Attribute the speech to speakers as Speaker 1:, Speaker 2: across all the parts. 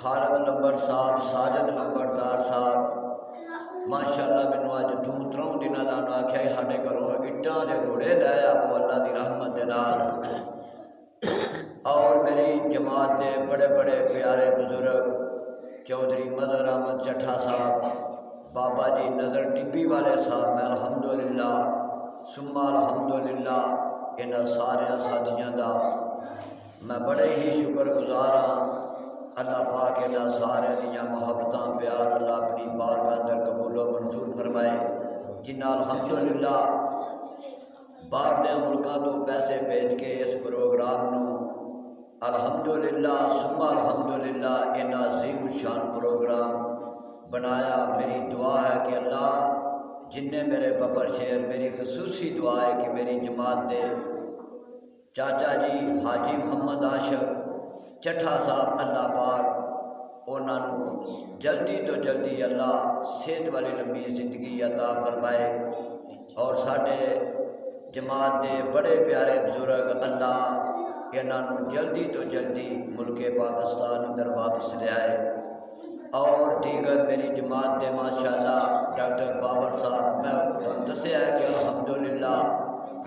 Speaker 1: خالد number صاحب، ساجد لمبردار صاحب ماشاءاللہ مینوں اج 2-3 دنوں دا آکھیا ساڈے گھروں اٹاں دے روڑے لے آو اللہ دی رحمت دے نال۔ اور میری جماعت دے بڑے بڑے پیارے بزرگ چودھری مظہر احمد چٹھا صاحب، بابا جی نظر ٹبی والے صاحب، میں الحمدللہ ثم الحمدللہ انہاں سارے ساتھیاں دا میں بڑے ہی شکر گزار ہاں۔ اللہ پاک انہاں سارے دیاں محبتاں پیار اللہ اپنی بارگاہ اندر قبول و منظور فرمائے، جنہاں الحمدللہ باہر دے ملکاں تو پیسے بھیج کے اس پروگرام نو الحمدللہ ثم الحمدللہ ان عظیم الشان پروگرام بنایا۔ میری دعا ہے کہ اللہ جن نے میرے ببر شیر، میری خصوصی دعا ہے کہ میری جماعت دے چاچا جی حاجی محمد عاشق چٹھا صاحب، اللہ پاک انہاں نو جلدی تو جلدی اللہ صحت والی لمبی زندگی عطا فرمائے، اور ساڈے جماعت دے بڑے پیارے بزرگ اللہ انہاں نو جلدی تو جلدی ملک پاکستان اندر واپس لے آئے، اور دیگر میری جماعت دے ماشاءاللہ ڈاکٹر بابر صاحب، میں دسیا ہے کہ الحمدللہ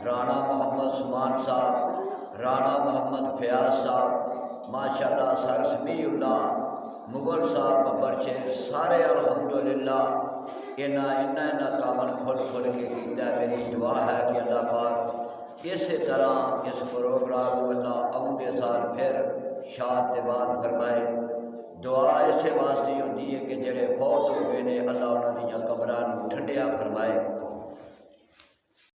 Speaker 1: رانا محمد سمان صاحب، رانا محمد فیاض صاحب ماشاءاللہ، سر سمیع اللہ مغل صاحب ببر شیر، سارے الحمدللہ انہاں کامن کھل کے کیتا ہے۔ میری دعا ہے کہ اللہ پاک اسی طرح اس پروگرام کو اللہ آؤندے سال پھر شاد باد فرمائے۔ دعا اسے واسطے ہوتی ہے کہ جڑے فوت ہو گئے نے اللہ انہاں دیاں قبراں نوں ٹھنڈیاں فرمائے۔